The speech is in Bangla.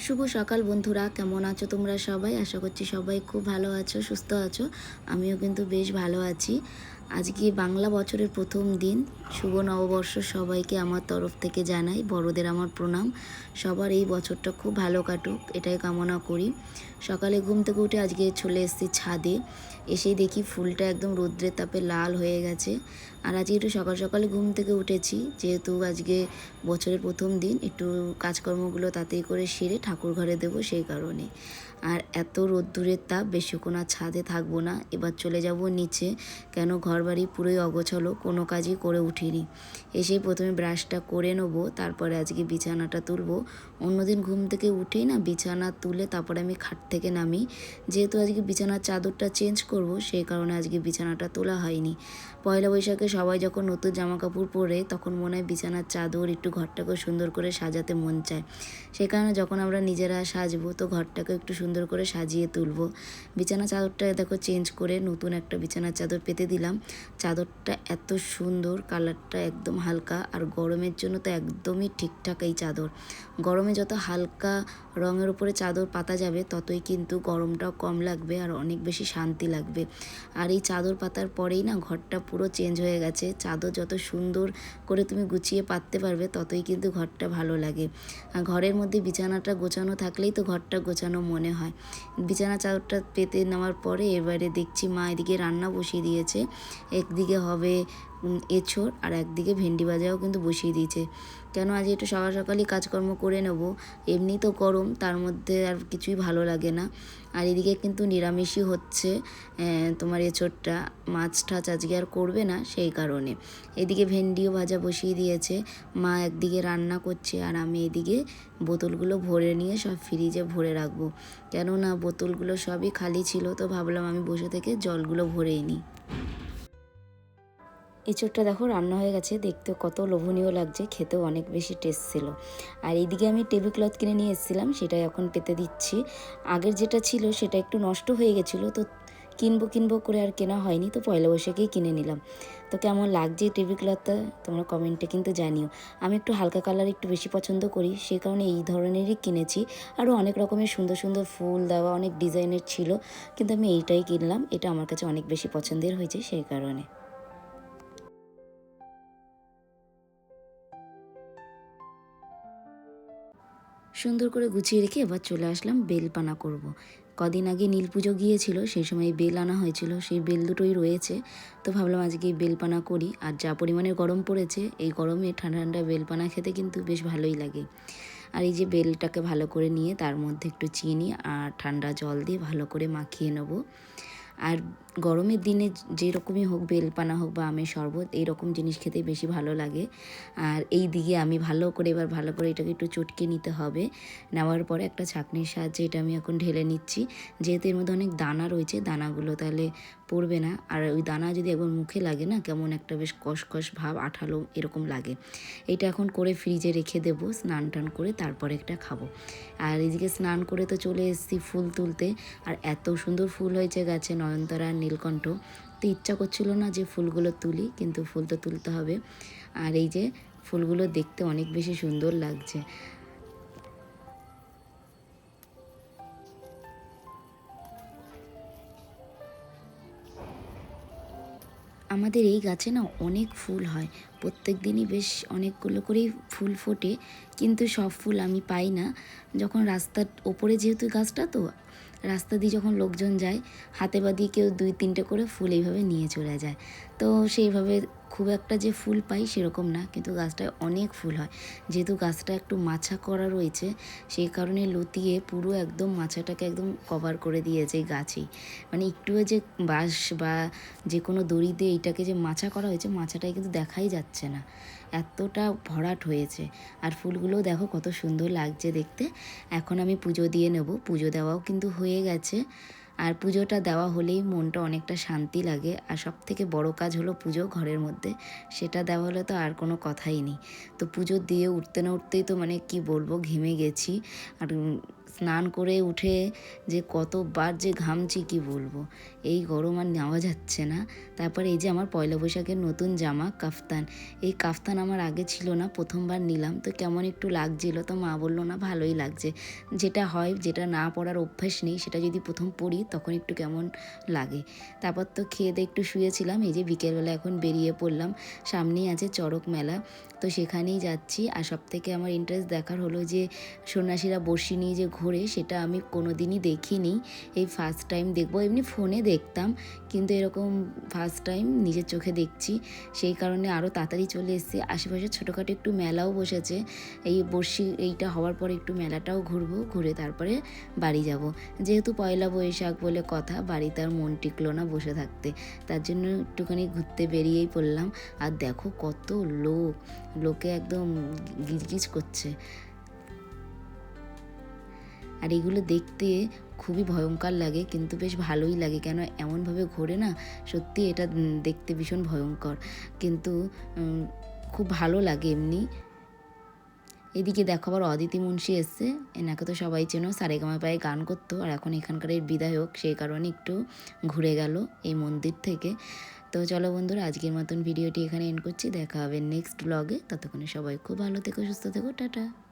শুভ সকাল বন্ধুরা, কেমন আছো তোমরা সবাই? আশা করছি সবাই খুব ভালো আছো, সুস্থ আছো। আমিও কিন্তু বেশ ভালো আছি। আজকে বাংলা বছরের প্রথম দিন, শুভ নববর্ষ সবাইকে আমার তরফ থেকে জানাই। বড়দের আমার প্রণাম। সবার এই বছরটা খুব ভালো কাটুক, এটাই কামনা করি। সকালে ঘুম থেকে উঠে আজকে চলে এসেছি ছাদে। এসেই দেখি ফুলটা একদম রৌদ্রের তাপে লাল হয়ে গেছে। আর আজকে একটু সকাল সকালে ঘুম থেকে উঠেছি, যেহেতু আজকে বছরের প্রথম দিন, একটু কাজকর্মগুলো তাড়াতাড়ি করে সেরে ঠাকুর ঘরে দেবো সেই কারণে। আর এত রোদ্দুরের তাপ, বেশিক্ষণ আর ছাদে থাকবো না, এবার চলে যাব নিচে। কেন ঘরবাড়ি পুরোই অগোছালো, কোনো কাজই করে উঠিনি। এসেই প্রথমে ব্রাশটা করে নেবো, তারপরে আজকে বিছানাটা তুলবো। অন্যদিন ঘুম থেকে উঠেই না বিছানা তুলে তারপরে আমি খাট থেকে নামি। যেহেতু আজকে বিছানার চাদরটা চেঞ্জ করব, সেই কারণে আজকে বিছানাটা তোলা হয়নি। পয়লা বৈশাখে সবাই যখন নতুন জামা কাপড় পরে, তখন মনে হয় বিছানার চাদর একটু ঘরটাকে সুন্দর করে সাজাতে মন চায়। সেই কারণে যখন আমরা নিজেরা সাজবো, তো ঘরটাকে একটু সুন্দর করে সাজিয়ে তুলবো। বিছানা চাদরটা দেখো চেঞ্জ করে নতুন একটা বিছানার চাদর পেতে দিলাম। চাদরটা এত সুন্দর, কালারটা একদম হালকা, আর গরমের জন্য তো একদমই ঠিকঠাক এই চাদর। গরমে যত হালকা রঙের উপরে চাদর পাতা যাবে, ততই কিন্তু গরমটাও কম লাগবে আর অনেক বেশি শান্তি লাগবে। আর এই চাদর পাতার পরেই না ঘরটা পুরো চেঞ্জ হয়ে গেছে। চাদর যত সুন্দর করে তুমি গুছিয়ে পাততে পারবে, ততই কিন্তু ঘরটা ভালো লাগে। আর ঘরের মধ্যে বিছানাটা গোছানো থাকলেই তো ঘরটা গোছানো মনে হয়। বিছানা চাদরটা পেতে নেওয়ার পরে এবারে দেখছি মা এদিকে রান্না বসিয়ে দিয়েছে। একদিকে হবে এঁচোড়, আর একদিকে ভেন্ডি ভাজাও কিন্তু বসিয়ে দিয়েছে। কেন আজ একটু সকাল সকালই কাজকর্ম করে নেব, এমনি তো গরম, তার মধ্যে আর কিছুই ভালো লাগে না। আর এদিকে কিন্তু নিরামিষই হচ্ছে, তোমার এঁচোড়টা, মাছ টাছ আজকে আর করবে না সেই কারণে। এদিকে ভেন্ডিও ভাজা বসিয়ে দিয়েছে। মা একদিকে রান্না করছে, আর আমি এদিকে বোতলগুলো ভরে নিয়ে সব ফ্রিজে ভরে রাখবো। কেননা বোতলগুলো সবই খালি ছিল, তো ভাবলাম আমি বসে থেকে জলগুলো ভরেই নিই। এঁচোড়টা দেখো রান্না হয়ে গেছে, দেখতে কত লোভনীয় লাগছে, খেতেও অনেক বেশি টেস্ট ছিল। আর এইদিকে আমি টেবিল ক্লথ কিনে নিয়ে এসেছিলাম, সেটাই এখন পেতে দিচ্ছি। আগের যেটা ছিল সেটা একটু নষ্ট হয়ে গেছিলো, তো কিনবো করে আর কেনা হয়নি, তো পয়লা বৈশাখেই কিনে নিলাম। তো কেমন লাগছে টেবিল ক্লথটা তোমরা কমেন্টে কিন্তু জানিও। আমি একটু হালকা কালার একটু বেশি পছন্দ করি, সে কারণে এই ধরনেরই কিনেছি। আরও অনেক রকমের সুন্দর সুন্দর ফুল দেওয়া অনেক ডিজাইনের ছিল, কিন্তু আমি এইটাই কিনলাম। এটা আমার কাছে অনেক বেশি পছন্দের হয়েছে সেই কারণে। সুন্দর করে গুছিয়ে রেখে এবার চলে আসলাম বেলপানা করব। কদিন আগে নীল পুজো গিয়েছিল, সেই সময় বেল আনা হয়েছিল, সেই বেল দুটোই রয়েছে। তো ভাবলাম আজকে বেলপানা করি। আর যা পরিমাণে গরম পড়েছে, এই গরমে ঠান্ডা ঠান্ডা বেলপানা খেতে কিন্তু বেশ ভালোই লাগে। আর এই যে বেলটাকে ভালো করে নিয়ে তার মধ্যে একটু চিনি আর ঠান্ডা জল দিয়ে ভালো করে মাখিয়ে নেব। আর গরমের দিনে যেরকমই হোক, বেলপানা হোক বা আমের শরবত, এইরকম জিনিস খেতে বেশি ভালো লাগে। আর এই দিকে আমি এবার ভালো করে এটাকে একটু চটকে নিতে হবে। নেওয়ার পরে একটা ছাঁকনির সাহায্যে এটা আমি এখন ঢেলে নিচ্ছি। যেহেতু এর মধ্যে অনেক দানা রয়েছে, দানাগুলো তাহলে পড়বে না। আর ওই দানা যদি একবার মুখে লাগে না, কেমন একটা বেশ কষকষ ভাব, আঠালো এরকম লাগে। এটা এখন করে ফ্রিজে রেখে দেবো, স্নান টান করে তারপরে একটা খাবো। আর এদিকে স্নান করে তো চলে এসেছি ফুল তুলতে। আর এত সুন্দর ফুল হয়েছে গাছে, নয়নতারা আর নীলকণ্ঠ। তো ইচ্ছা করছিল না যে ফুলগুলো তুলি, কিন্তু ফুল তো তুলতে হবে। আর এই যে ফুলগুলো দেখতে অনেক বেশি সুন্দর লাগছে। আমাদের এই গাছে না অনেক ফুল হয়, প্রত্যেক দিনই বেশ অনেকগুলো করেই ফুল ফোটে, কিন্তু সব ফুল আমি পাই না। যখন রাস্তার ওপরে, যেহেতু গাছটা, তো রাস্তা দিয়ে যখন লোকজন যায়, হাতে বা দিয়ে কেউ 2-3টে করে ফুল এইভাবে নিয়ে চলে যায়। তো সেইভাবে খুব একটা যে ফুল পাই সেরকম না, কিন্তু গাছটায় অনেক ফুল হয়। যেহেতু গাছটা একটু মাছা করা রয়েছে, সেই কারণে লতিয়ে পুরো একদম মাচাটাকে একদম কভার করে দিয়েছে এই গাছেই। মানে একটুও যে বাঁশ বা যে কোনো দড়ি দিয়ে এইটাকে যে মাচা করা হয়েছে, মাচাটাই কিন্তু দেখাই যাচ্ছে না, এতটা ভরাট হয়েছে। আর ফুলগুলোও দেখো কত সুন্দর লাগছে দেখতে। এখন আমি পুজো দিয়ে নেব, পুজো দেওয়াও কিন্তু হয়ে গেছে। আর পুজোটা দেওয়া হলেই মনটা অনেকটা শান্তি লাগে। আর সব থেকে বড় কাজ হলো পুজো ঘরের মধ্যে, সেটা দেওয়া হলে তো আর কোনো কথাই নেই। তো পুজো দিয়ে উঠতে না উঠতেই তো মানে কি বলবো, ঘেমে গেছি। আর স্নান করে উঠে যে কতবার যে ঘামছি কি বলবো, এই গরম আর নেওয়া যাচ্ছে না। তারপরে এই যে আমার পয়লা বৈশাখের নতুন জামা কাফতান, এই কাফতান আমার আগে ছিল না, প্রথমবার নিলাম, তো কেমন একটু লাগছিল, তো মা বললো না ভালোই লাগছে। যেটা হয়, যেটা না পরার অভ্যাস নেই, সেটা যদি প্রথম পরি তখন একটু কেমন লাগে। তারপর তো খেয়ে দিয়ে একটু শুয়েছিলাম, এই যে বিকেলবেলা এখন বেরিয়ে পড়লাম, সামনেই আছে চড়ক মেলা, তো সেখানেই যাচ্ছি। আর সব থেকে আমার ইন্টারেস্ট দেখার হলো যে সন্ন্যাসীরা বড়শি নিয়ে যে ঘোরে, সেটা আমি কোনো দিনই দেখিনি, এই ফার্স্ট টাইম দেখবো। এমনি ফোনে দেখতাম, কিন্তু এরকম ফার্স্ট টাইম নিজের চোখে দেখছি, সেই কারণে আরও তাড়াতাড়ি চলে এসেছি। আশেপাশে ছোটোখাটো একটু মেলাও বসেছে, এই বড়শি এইটা হওয়ার পরে একটু মেলাটাও ঘুরবো, ঘুরে তারপরে বাড়ি যাব। যেহেতু পয়লা বৈশাখ বলে কথা, বাড়িতে আর মন টিকলো না বসে থাকতে, তার জন্য একটুখানি ঘুরতে বেরিয়েই পড়লাম। আর দেখো কত লোকে একদম গিজগিজ করছে। আর এগুলো দেখতে খুবই ভয়ঙ্কর লাগে, কিন্তু বেশ ভালোই লাগে, কেন এমনভাবে ঘোরে না, সত্যি এটা দেখতে ভীষণ ভয়ঙ্কর, কিন্তু খুব ভালো লাগে এমনি। এদিকে দেখো আবার অদিতি মুন্সি এসছে, এনাকে তো সবাই চেনো, সারেগামাপায় গান করতো, আর এখন এখানকার বিধায়ক, সেই কারণে একটু ঘুরে গেল এই মন্দির থেকে। তো চলো বন্ধুরা, আজকের মতন ভিডিওটি এখানে এন্ড করছি, দেখা হবে নেক্সট ব্লগে, ততক্ষণে সবাই খুব ভালো থেকো, সুস্থ থেকো, টাটা।